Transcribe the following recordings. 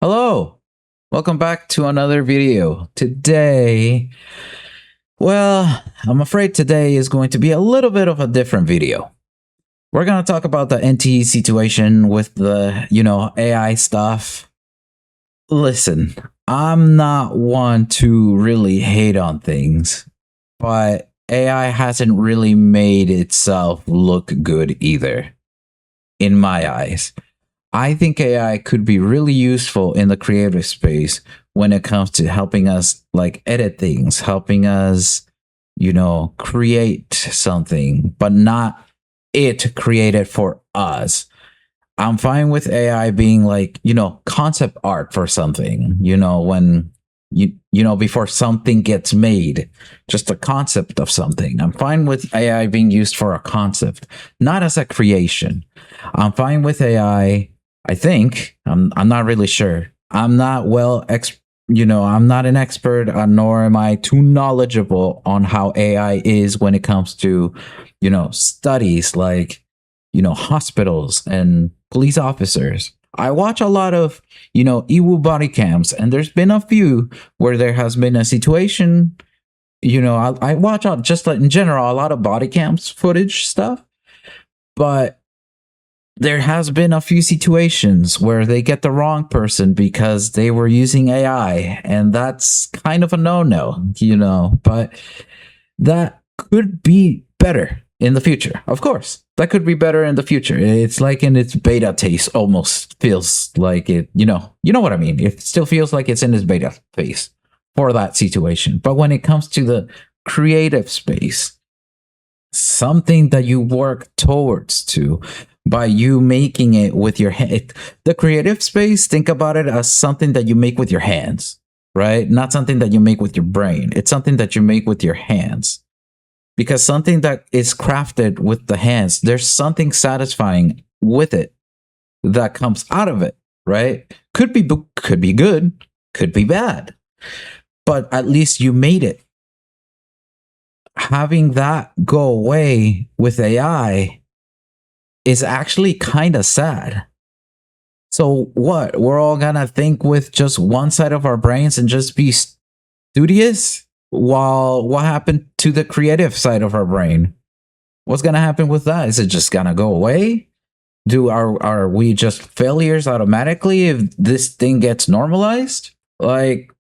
Hello, welcome back to another video. Today, well, I'm afraid today is going to be a little bit of a different video. We're going to talk about the NTE situation with the, AI stuff. Listen, I'm not one to really hate on things, but AI hasn't really made itself look good either, in my eyes. I think AI could be really useful in the creative space when it comes to helping us like edit things, helping us, create something, but not it create it for us. I'm fine with AI being like, concept art for something, when before something gets made, just a concept of something. I'm fine with AI being used for a concept, not as a creation. I'm fine with AI. I think I'm not really sure. I'm not I'm not an expert, nor am I too knowledgeable on how AI is when it comes to, studies like, hospitals and police officers. I watch a lot of, EWU body cams, and there's been a few where there has been a situation. I watch out just like in general a lot of body cams footage stuff, but there has been a few situations where they get the wrong person because they were using AI, and that's kind of a no-no, but that could be better in the future. Of course, that could be better in the future. It's like in its beta phase, almost feels like it, you know what I mean? It still feels like it's in its beta phase for that situation. But when it comes to the creative space, something that you work towards to by you making it with your hand. The creative space, think about it as something that you make with your hands, right? Not something that you make with your brain. It's something that you make with your hands. Because something that is crafted with the hands, there's something satisfying with it that comes out of it, right? Could be good, could be bad, but at least you made it. Having that go away with AI is actually kind of sad. So what? We're all gonna think with just one side of our brains and just be studious? While what happened to the creative side of our brain? What's gonna happen with that? Is it just gonna go away? Are we just failures automatically if this thing gets normalized? Like,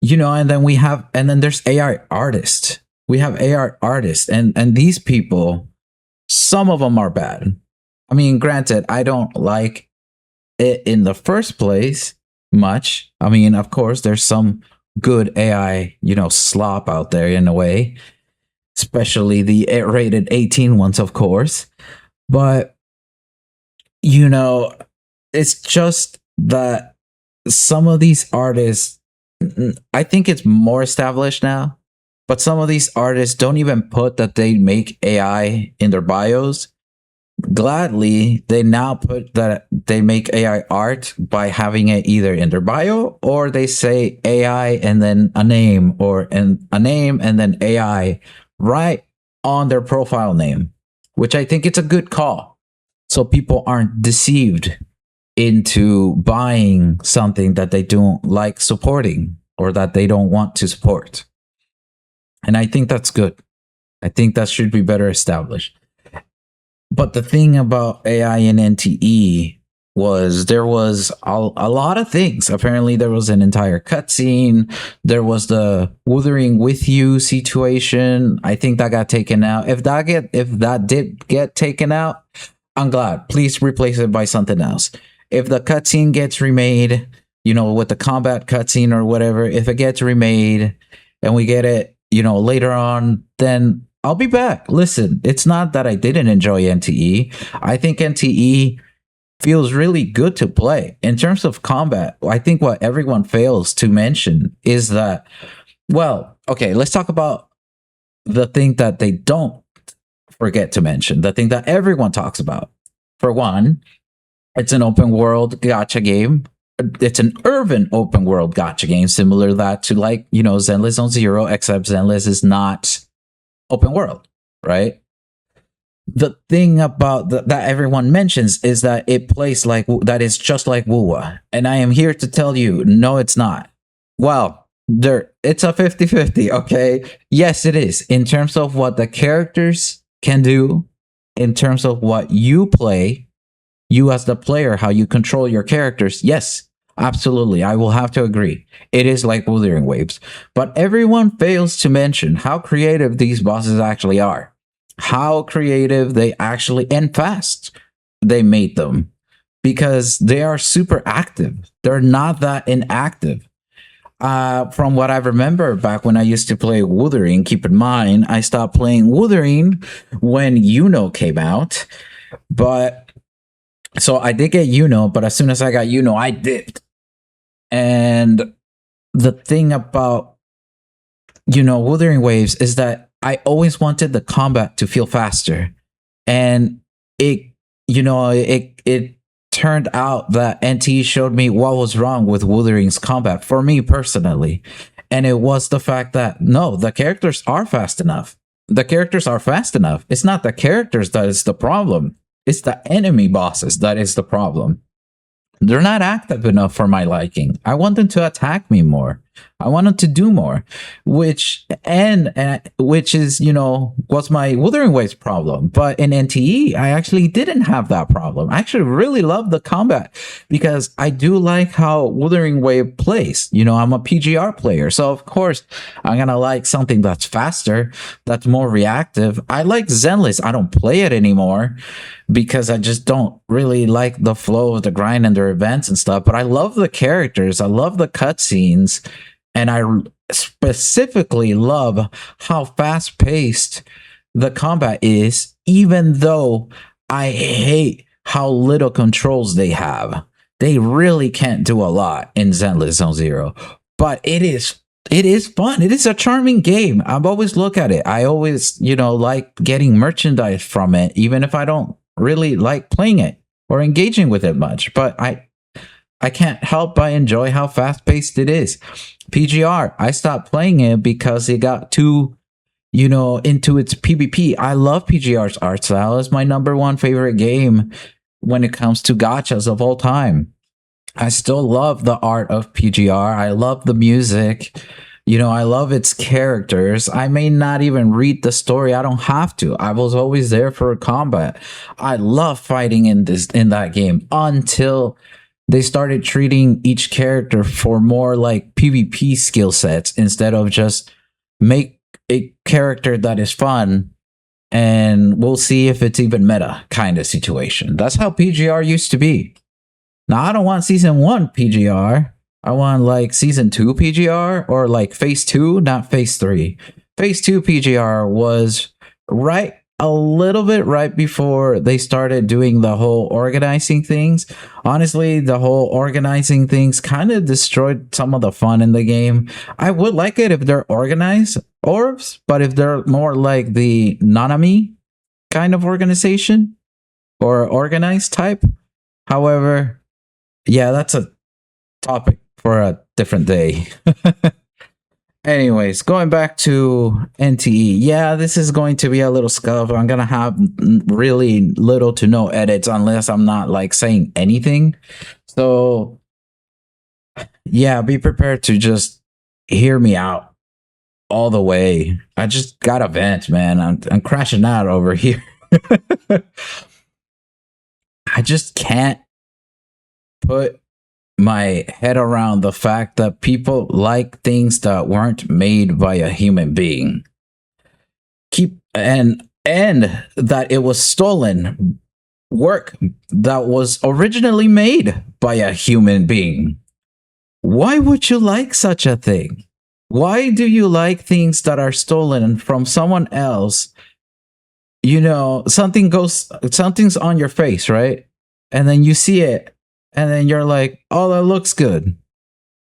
and then there's AI artists. We have AI artists, and these people, some of them are bad. I mean, granted, I don't like it in the first place much. I mean, of course, there's some good AI, slop out there in a way, especially the rated 18 ones, of course. But, it's just that some of these artists, I think it's more established now, but some of these artists don't even put that they make AI in their bios. Gladly, they now put that they make AI art by having it either in their bio, or they say AI and then a name, or a name and then AI right on their profile name, which I think it's a good call. So people aren't deceived into buying something that they don't like supporting or that they don't want to support. And I think that's good. I think that should be better established. But the thing about AI and NTE was there was a lot of things. Apparently, there was an entire cutscene. There was the Wuthering With You situation. I think that got taken out. If that did get taken out, I'm glad. Please replace it by something else. If the cutscene gets remade, with the combat cutscene or whatever, if it gets remade and we get it, later on, then I'll be back. Listen, it's not that I didn't enjoy NTE. I think NTE feels really good to play. In terms of combat, I think what everyone fails to mention is that, well, okay, let's talk about the thing that they don't forget to mention, the thing that everyone talks about. For one, it's an open world gacha game. It's an urban open world gacha game, similar to that to like, Zenless Zone Zero, except Zenless is not open world, right? the thing about that everyone mentions is that it plays like that is just like Wuwa. And I am here to tell you, no, it's not. Well, it's a 50-50, okay? Yes, it is. In terms of what the characters can do, in terms of what you play, you as the player, how you control your characters, yes, absolutely. I will have to agree. It is like Wuthering Waves. But everyone fails to mention how creative these bosses actually are. How creative they actually and fast they made them. Because they are super active. They're not that inactive. From what I remember back when I used to play Wuthering, keep in mind, I stopped playing Wuthering when came out. But so I did get but as soon as I got I dipped. And the thing about Wuthering Waves is that I always wanted the combat to feel faster, and it turned out that NT showed me what was wrong with Wuthering's combat for me personally, and it was the fact that no, the characters are fast enough. The characters are fast enough. It's not the characters that is the problem. It's the enemy bosses that is the problem. They're not active enough for my liking. I want them to attack me more. I want them to do more, which is was my Wuthering Waves problem. But in NTE, I actually didn't have that problem. I actually really love the combat because I do like how Wuthering Wave plays. I'm a PGR player, so of course I'm gonna like something that's faster, that's more reactive. I like Zenless. I don't play it anymore because I just don't really like the flow of the grind and their events and stuff. But I love the characters. I love the cutscenes. And I specifically love how fast paced the combat is, even though I hate how little controls they have. They really can't do a lot in Zenless Zone Zero, but it is fun. It is a charming game. I've always looked at it. I always, like getting merchandise from it, even if I don't really like playing it or engaging with it much. But I can't help but enjoy how fast paced it is. PGR, I stopped playing it because it got too, into its PvP. I love PGR's art style. It's my number one favorite game when it comes to gachas of all time. I still love the art of PGR. I love the music. I love its characters. I may not even read the story. I don't have to. I was always there for combat. I love fighting in that game until they started treating each character for more like PvP skill sets instead of just make a character that is fun and we'll see if it's even meta kind of situation. That's how PGR used to be. Now, I don't want season 1 PGR. I want like season 2 PGR or like phase 2, not phase 3. Phase 2 PGR was a little bit right before they started doing the whole organizing things. Honestly, the whole organizing things kind of destroyed some of the fun in the game. I would like it if they're organized orbs, but if they're more like the Nanami kind of organization or organized type. However, yeah, that's a topic for a different day. Anyways, going back to NTE, yeah, this is going to be a little scuff. I'm going to have really little to no edits unless I'm not like saying anything. So, yeah, be prepared to just hear me out all the way. I just got a vent, man. I'm crashing out over here. I just can't put my head around the fact that people like things that weren't made by a human being. And that it was stolen work that was originally made by a human being. Why would you like such a thing? Why do you like things that are stolen from someone else? Something's on your face, right? And then you see it. And then you're like, oh, that looks good.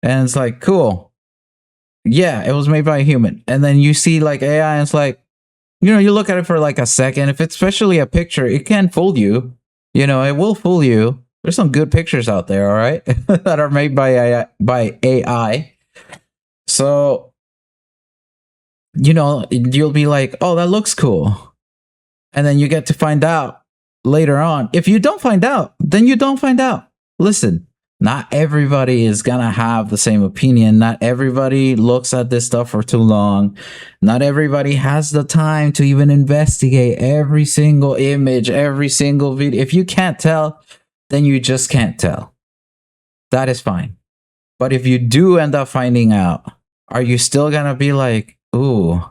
And it's like, cool. Yeah, it was made by a human. And then you see like AI and it's like, you look at it for like a second. If it's especially a picture, it can fool you. It will fool you. There's some good pictures out there, all right, that are made by AI. So, you'll be like, oh, that looks cool. And then you get to find out later on. If you don't find out, then you don't find out. Listen, not everybody is going to have the same opinion. Not everybody looks at this stuff for too long. Not everybody has the time to even investigate every single image, every single video. If you can't tell, then you just can't tell. That is fine. But if you do end up finding out, are you still going to be like, ooh,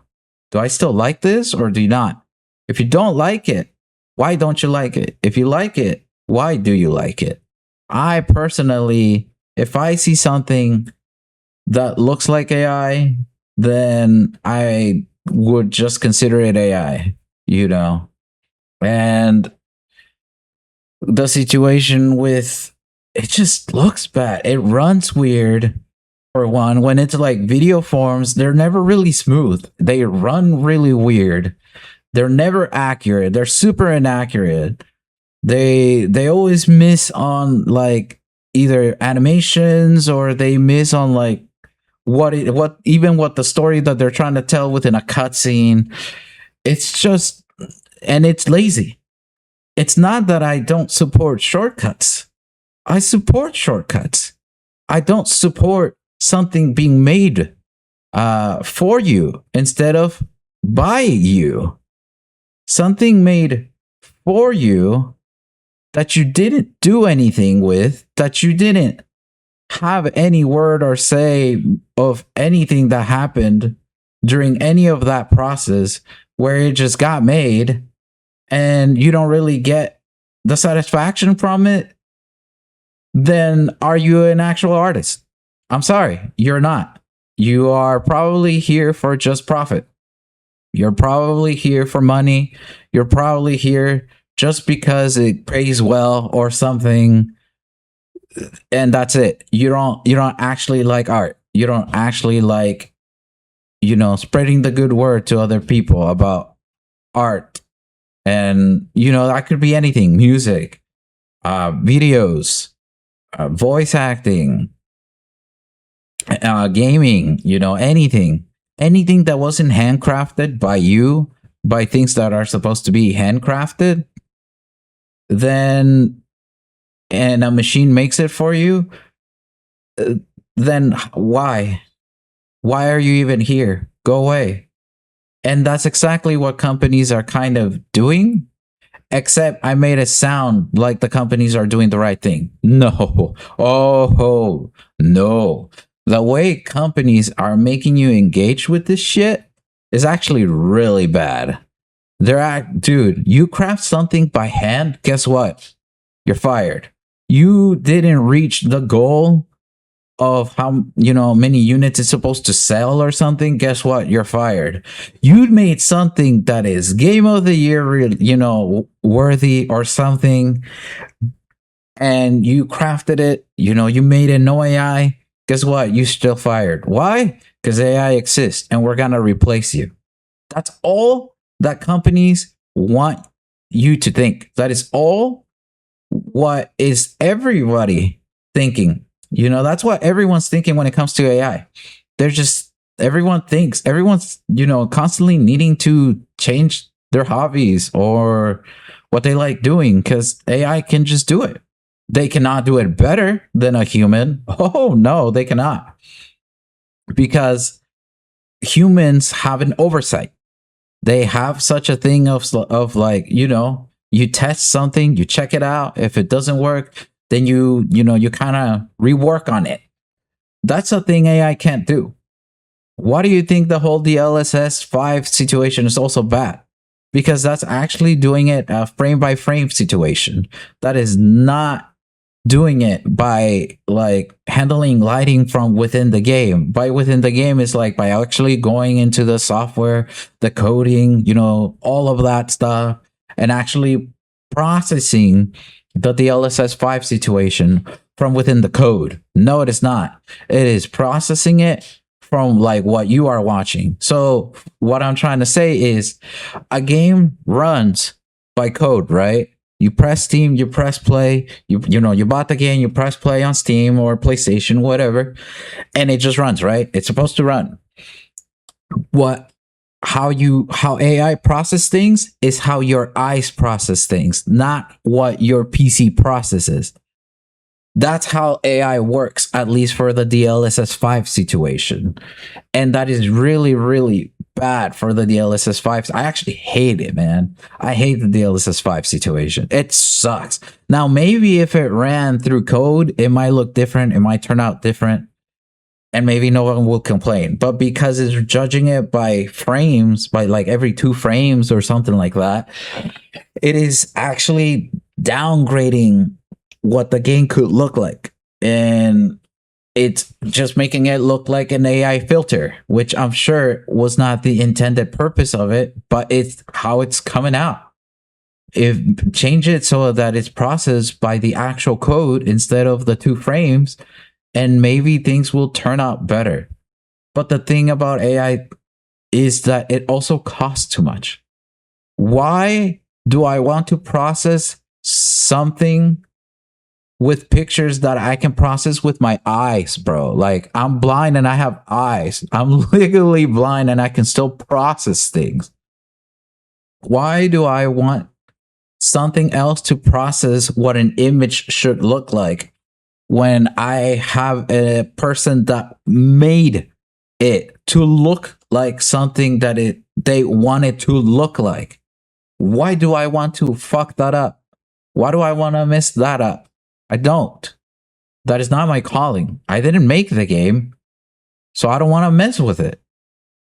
do I still like this or do you not? If you don't like it, why don't you like it? If you like it, why do you like it? I personally, if I see something that looks like AI, then I would just consider it AI, you know? And the situation with it just looks bad. It runs weird. For one, when it's like video forms, they're never really smooth. They run really weird. They're never accurate. They're super inaccurate. They always miss on like either animations or they miss on like what the story that they're trying to tell within a cutscene. It's just, and it's lazy. It's not that I don't support shortcuts. I support shortcuts. I don't support something being made for you instead of by you. Something made for you that you didn't do anything with, that you didn't have any word or say of anything that happened during any of that process, where it just got made and you don't really get the satisfaction from it, then are you an actual artist? I'm sorry, you're not. You are probably here for just profit. You're probably here for money. You're probably here just because it pays well or something, and that's it. You don't actually like art. You don't actually like, spreading the good word to other people about art. And that could be anything: music, videos, voice acting, gaming, anything that wasn't handcrafted by you, by things that are supposed to be handcrafted, then, and a machine makes it for you, then why are you even here? Go away. And that's exactly what companies are kind of doing, except I made it sound like the companies are doing the right thing. No. Oh, no. The way companies are making you engage with this shit is actually really bad. Dude, you craft something by hand, guess what? You're fired. You didn't reach the goal of how many units it's supposed to sell or something, guess what? You're fired. You made something that is game of the year, worthy or something, and you crafted it, you made it no AI. Guess what? You still fired. Why? Because AI exists and we're gonna replace you. That's all that companies want you to think. That is all what is everybody thinking. That's what everyone's thinking when it comes to AI. Everyone's, constantly needing to change their hobbies or what they like doing because AI can just do it. They cannot do it better than a human. Oh, no, they cannot. Because humans have an oversight. They have such a thing of like, you test something, you check it out. If it doesn't work, then you kind of rework on it. That's a thing AI can't do. Why do you think the whole DLSS 5 situation is also bad? Because that's actually doing it a frame by frame situation. That is not doing it by like handling lighting from within the game. By within the game is like by actually going into the software, the coding, all of that stuff, and actually processing the DLSS 5 situation from within the code. No, it is not. It is processing it from like what you are watching. So what I'm trying to say is a game runs by code, right? You press Steam, you press play, you bought the game, you press play on Steam or PlayStation, whatever, and it just runs, right? It's supposed to run. What how AI process things is how your eyes process things, not what your PC processes. That's how AI works, at least for the DLSS 5 situation. And that is really, really bad for the DLSS 5. I actually hate it, man. I hate the DLSS 5 situation. It sucks. Now, maybe if it ran through code, it might look different. It might turn out different. And maybe no one will complain. But because it's judging it by frames, by like every 2 frames or something like that, it is actually downgrading what the game could look like. And it's just making it look like an AI filter, which I'm sure was not the intended purpose of it, but it's how it's coming out. If change it so that it's processed by the actual code instead of the 2 frames, and maybe things will turn out better. But the thing about AI is that it also costs too much. Why do I want to process something with pictures that I can process with my eyes, bro? Like, I'm blind and I have eyes. I'm legally blind and I can still process things. Why do I want something else to process what an image should look like when I have a person that made it to look like something that they want it to look like? Why do I want to fuck that up? Why do I want to mess that up? I don't. That is not my calling. I didn't make the game, so I don't want to mess with it.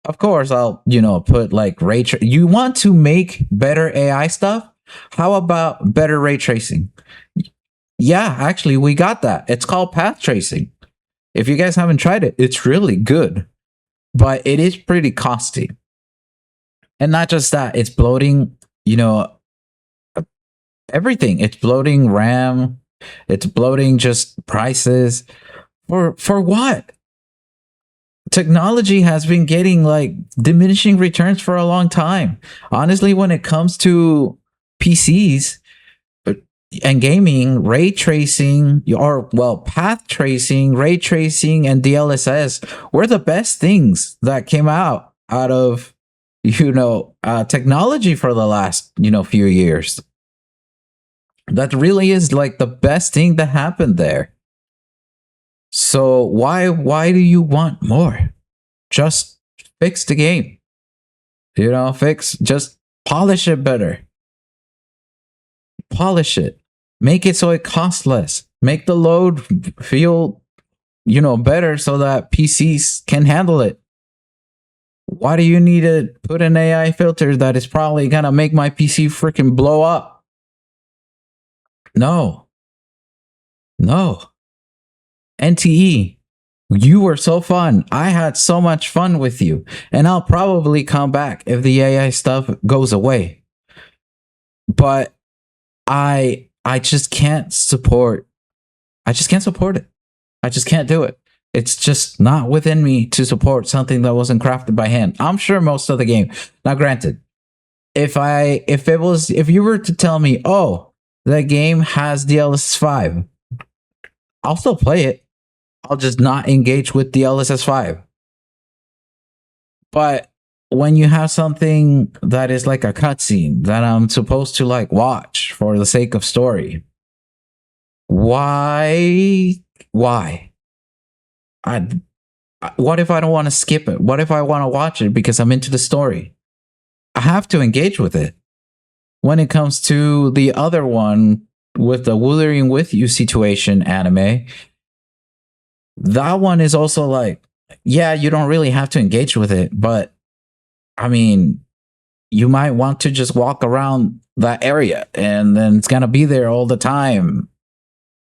Of course, I'll, put like ray tracing. You want to make better AI stuff? How about better ray tracing? Yeah, actually, we got that. It's called path tracing. If you guys haven't tried it, it's really good, but it is pretty costly. And not just that, it's bloating, everything. It's bloating RAM. It's bloating just prices. For what? Technology has been getting like diminishing returns for a long time. Honestly, when it comes to PCs and gaming, ray tracing, path tracing, ray tracing, and DLSS were the best things that came out of technology for the last few years. That really is like the best thing that happened there. So why do you want more? Just fix the game. Just polish it better. Polish it. Make it so it costs less. Make the load feel, better so that PCs can handle it. Why do you need to put an AI filter that is probably gonna make my PC freaking blow up? No. NTE, you were so fun. I had so much fun with you. And I'll probably come back if the AI stuff goes away. But I just can't support. I just can't support it. I just can't do it. It's just not within me to support something that wasn't crafted by hand. I'm sure most of the game. Now, granted, if you were to tell me, oh, that game has DLSS 5, I'll still play it. I'll just not engage with DLSS 5. But when you have something that is like a cutscene that I'm supposed to like watch for the sake of story, why? What if I don't want to skip it? What if I want to watch it because I'm into the story? I have to engage with it. When it comes to the other one with the Wuthering With You situation anime, that one is also like, yeah, you don't really have to engage with it, but I mean, you might want to just walk around that area and then it's going to be there all the time.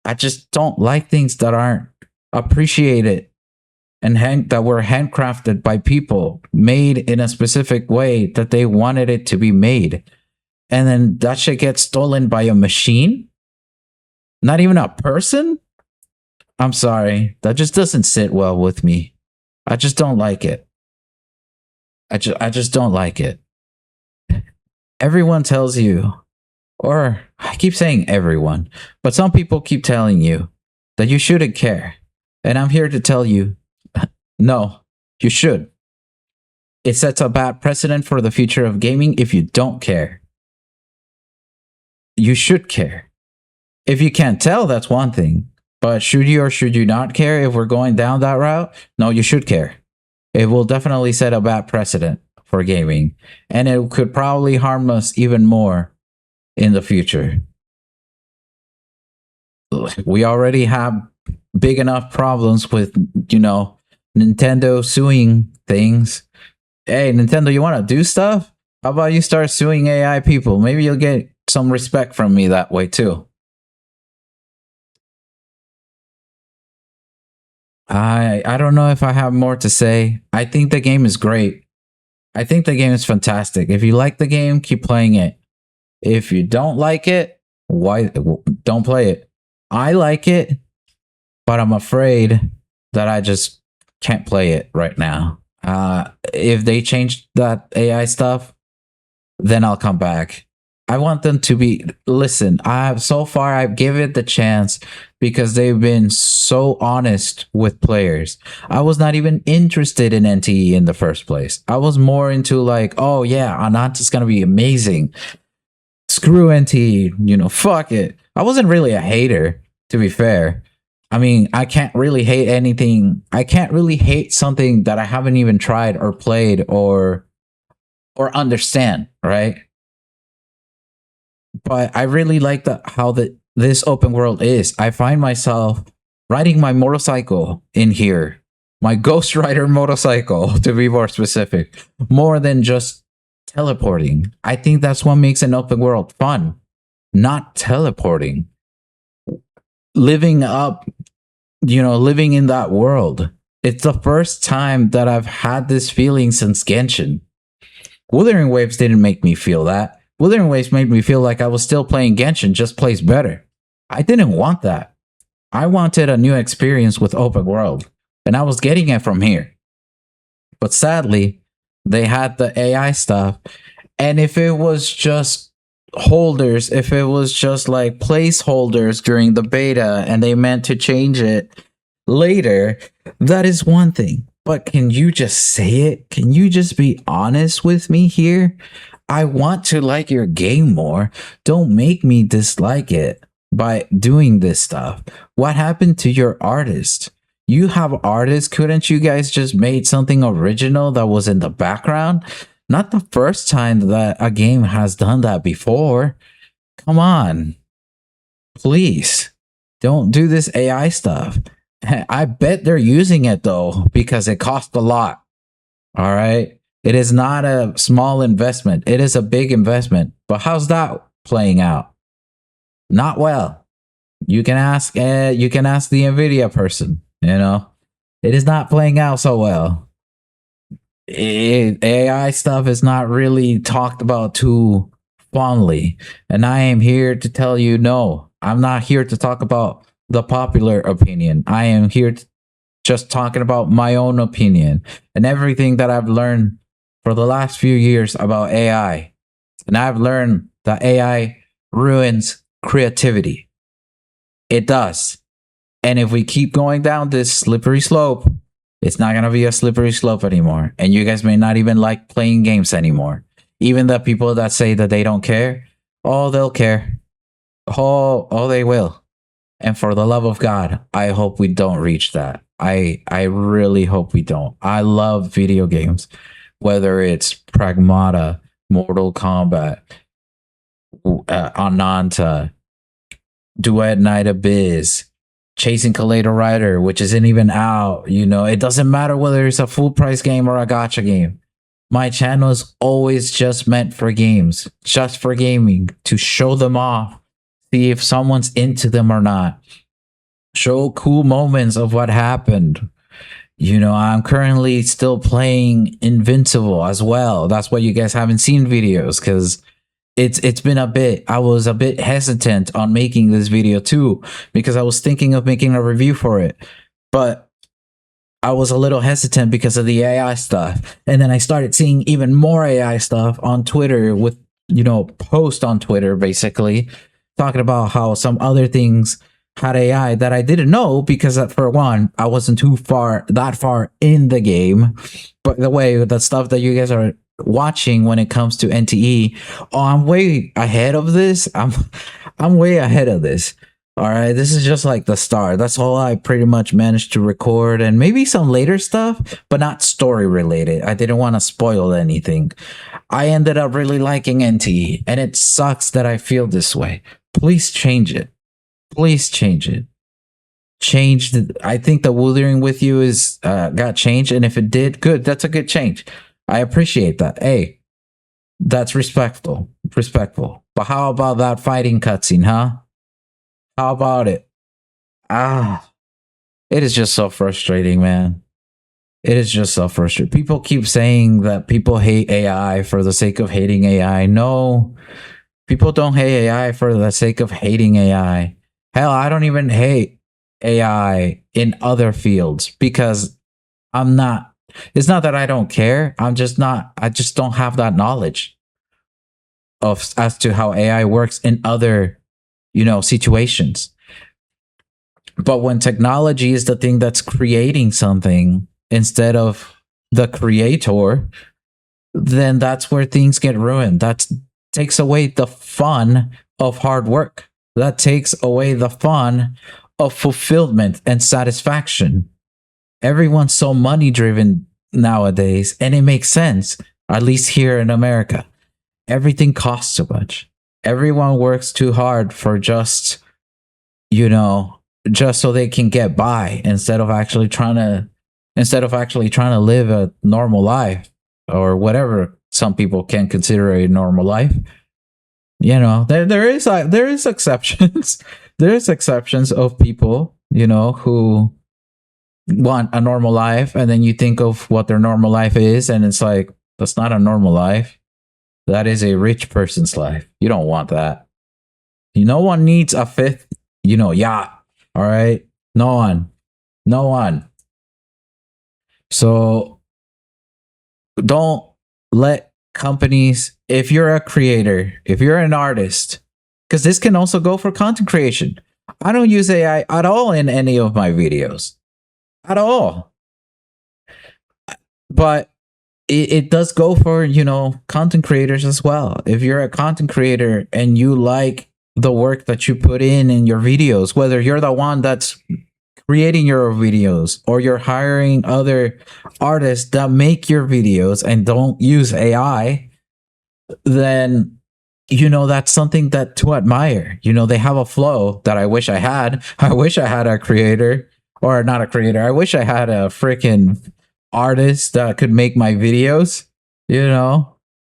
I just don't like things that aren't appreciated and that were handcrafted by people, made in a specific way that they wanted it to be made. And then that shit gets stolen by a machine? Not even a person? I'm sorry. That just doesn't sit well with me. I just don't like it. I just don't like it. Everyone tells you, or I keep saying everyone, but some people keep telling you that you shouldn't care. And I'm here to tell you, no, you should. it sets a bad precedent for the future of gaming if you don't care. You should care. If you can't tell, that's one thing. But should you or should you not care if we're going down that route? No, you should care. It will definitely set a bad precedent for gaming, and it could probably harm us even more in the future. We already have big enough problems with, Nintendo suing things. Hey, Nintendo, you want to do stuff? How about you start suing AI people? Maybe you'll get some respect from me that way too. I don't know if I have more to say. I think the game is great. I think the game is fantastic. If you like the game, keep playing it. If you don't like it, why don't play it? I like it, but I'm afraid that I just can't play it right now. If they change that AI stuff, then I'll come back. I want them to be. Listen, I've given it the chance because they've been so honest with players. I was not even interested in NTE in the first place. I was more into like, oh yeah, Ananta's gonna be amazing. Screw NTE, fuck it. I wasn't really a hater, to be fair. I mean, I can't really hate anything. I can't really hate something that I haven't even tried or played or understand, right? But I really like how this open world is. I find myself riding my motorcycle in here, my Ghost Rider motorcycle, to be more specific, more than just teleporting. I think that's what makes an open world fun, not teleporting. Living in that world. It's the first time that I've had this feeling since Genshin. Wuthering Waves didn't make me feel that. Wuthering Waves made me feel like I was still playing Genshin, just plays better. I didn't want that. I wanted a new experience with open world, and I was getting it from here. But sadly, they had the AI stuff, and if it was just holders, if it was just like placeholders during the beta and they meant to change it later, that is one thing. But can you just say it? Can you just be honest with me here? I want to like your game more. Don't make me dislike it by doing this stuff. What happened to your artist? You have artists. Couldn't you guys just made something original that was in the background? Not the first time that a game has done that before. Come on. Please. Don't do this AI stuff. I bet they're using it though, because it costs a lot. All right. It is not a small investment. It is a big investment. But how's that playing out? Not well. You can ask the Nvidia person, It is not playing out so well. AI stuff is not really talked about too fondly. And I am here to tell you, no, I'm not here to talk about the popular opinion. I am here just talking about my own opinion and everything that I've learned for the last few years about AI. And I've learned that AI ruins creativity. It does. And if we keep going down this slippery slope, it's not going to be a slippery slope anymore. And you guys may not even like playing games anymore. Even the people that say that they don't care, they'll care. They will. And for the love of God, I hope we don't reach that. I really hope we don't. I love video games, whether it's Pragmata, Mortal Kombat, Ananta, Duet Night Abyss, Chasing Kaleido Rider, which isn't even out. It doesn't matter whether it's a full price game or a gacha game. My channel is always just meant for games, just for gaming, to show them off, see if someone's into them or not, show cool moments of what happened. I'm currently still playing Invincible as well. That's why you guys haven't seen videos, because it's been a bit. I was a bit hesitant on making this video too, because I was thinking of making a review for it, but I was a little hesitant because of the AI stuff. And then I started seeing even more AI stuff on Twitter with, posts on Twitter, basically talking about how some other things had AI that I didn't know because for one, I wasn't that far in the game. But the way the stuff that you guys are watching when it comes to NTE, oh, I'm way ahead of this. I'm way ahead of this. All right, this is just like the start. That's all I pretty much managed to record, and maybe some later stuff, but not story related. I didn't want to spoil anything. I ended up really liking NTE, and it sucks that I feel this way. Please change it. Please change it. I think the Wuthering with You is got changed, and if it did, good. That's a good change. I appreciate that. Hey, that's respectful. Respectful. But how about that fighting cutscene, huh? How about it? It is just so frustrating, man. It is just so frustrating. People keep saying that people hate AI for the sake of hating AI. No, people don't hate AI for the sake of hating AI. Hell, I don't even hate AI in other fields because I'm not. It's not that I don't care. I just don't have that knowledge of as to how AI works in other, situations. But when technology is the thing that's creating something instead of the creator, then that's where things get ruined. That takes away the fun of hard work. That takes away the fun of fulfillment and satisfaction. Everyone's so money driven nowadays, and it makes sense, at least here in America. Everything costs too much. Everyone works too hard for just so they can get by instead of actually trying to live a normal life or whatever some people can consider a normal life. There is exceptions. There's exceptions of people, who want a normal life, and then you think of what their normal life is, and it's like, that's not a normal life. That is a rich person's life. You don't want that. No one needs a fifth, yacht. All right? No one. So don't let companies, if you're a creator, if you're an artist, because this can also go for content creation. I don't use AI at all in any of my videos. At all. But it does go for, content creators as well. If you're a content creator and you like the work that you put in your videos, whether you're the one that's creating your videos or you're hiring other artists that make your videos and don't use AI, then that's something that to admire. They have a flow that I wish I had. I wish I had a creator, or not a creator. I wish I had a freaking artist that could make my videos, a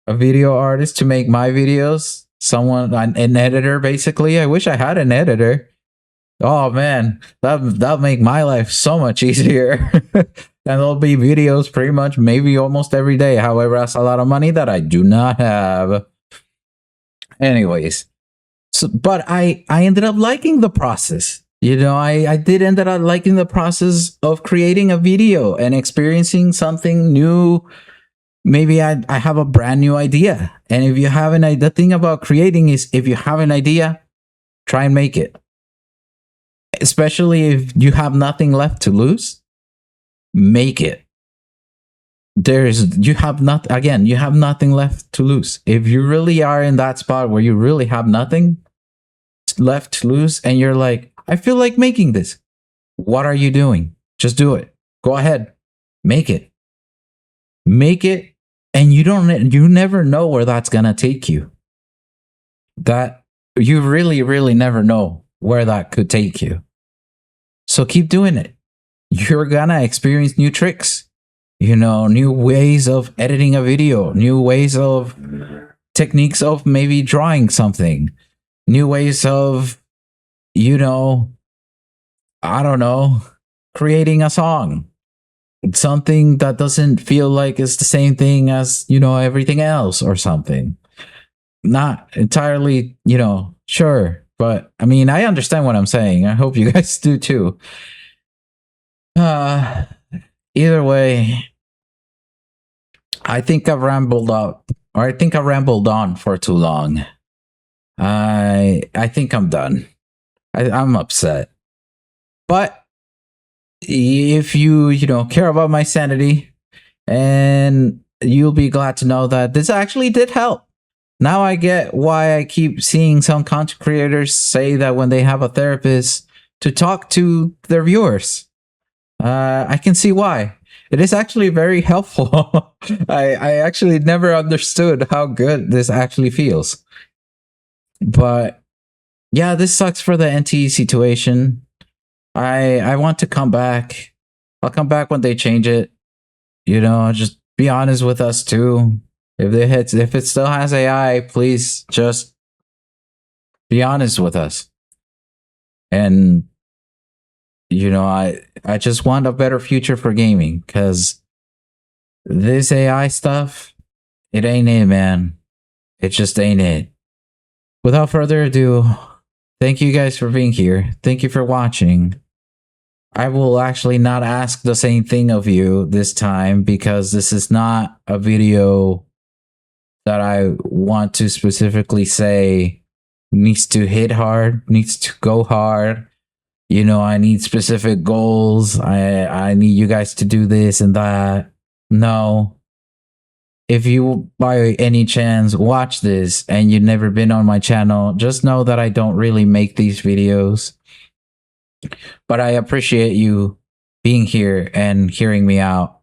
video artist to make my videos. Someone, an editor, basically. I wish I had an editor. Oh man, that'll make my life so much easier. And there'll be videos pretty much maybe almost every day. However, that's a lot of money that I do not have. Anyways, but I ended up liking the process. I did end up liking the process of creating a video and experiencing something new. Maybe I have a brand new idea. And if you have an idea, the thing about creating is if you have an idea, try and make it. Especially if you have nothing left to lose, make it. You have nothing left to lose. If you really are in that spot where you really have nothing left to lose and you're like, I feel like making this. What are you doing? Just do it. Go ahead. Make it. Make it. And you never know where that's going to take you. That you really, really never know where that could take you. So keep doing it. You're going to experience new tricks, new ways of editing a video, new ways of techniques of maybe drawing something, new ways of, I don't know, creating a song, something that doesn't feel like it's the same thing as, everything else or something. Not entirely, sure. But I mean, I understand what I'm saying. I hope you guys do too. Either way, I think I've rambled up, or I think I rambled on for too long. I think I'm done. I'm upset. But if you care about my sanity, and you'll be glad to know that this actually did help. Now I get why I keep seeing some content creators say that when they have a therapist to talk to their viewers. I can see why. It is actually very helpful. I actually never understood how good this actually feels. But yeah, this sucks for the NT situation. I want to come back. I'll come back when they change it. Just be honest with us too. If it still has AI, please just be honest with us. And I just want a better future for gaming, because this AI stuff, it ain't it, man. It just ain't it. Without further ado, thank you guys for being here. Thank you for watching. I will actually not ask the same thing of you this time, because this is not a video that I want to specifically say needs to hit hard, needs to go hard. I need specific goals. I need you guys to do this and that. No. If you by any chance watch this and you've never been on my channel, just know that I don't really make these videos. But I appreciate you being here and hearing me out.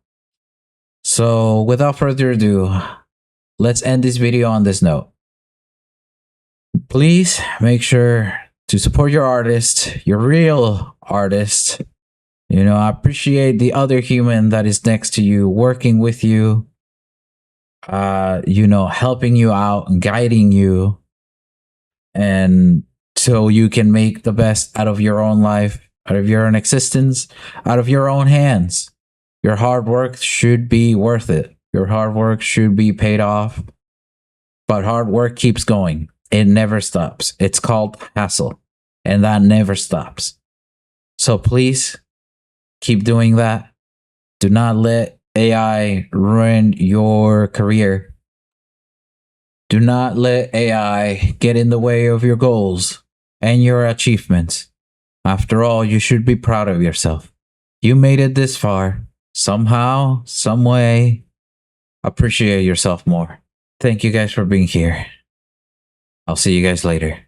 So without further ado, let's end this video on this note. Please make sure to support your artist, your real artist. I appreciate the other human that is next to you, working with you, helping you out and guiding you. And so you can make the best out of your own life, out of your own existence, out of your own hands. Your hard work should be worth it. Your hard work should be paid off. But hard work keeps going. It never stops. It's called hustle, and that never stops. So please keep doing that. Do not let AI ruin your career. Do not let AI get in the way of your goals and your achievements. After all, you should be proud of yourself. You made it this far. Somehow, some way, appreciate yourself more. Thank you guys for being here. I'll see you guys later.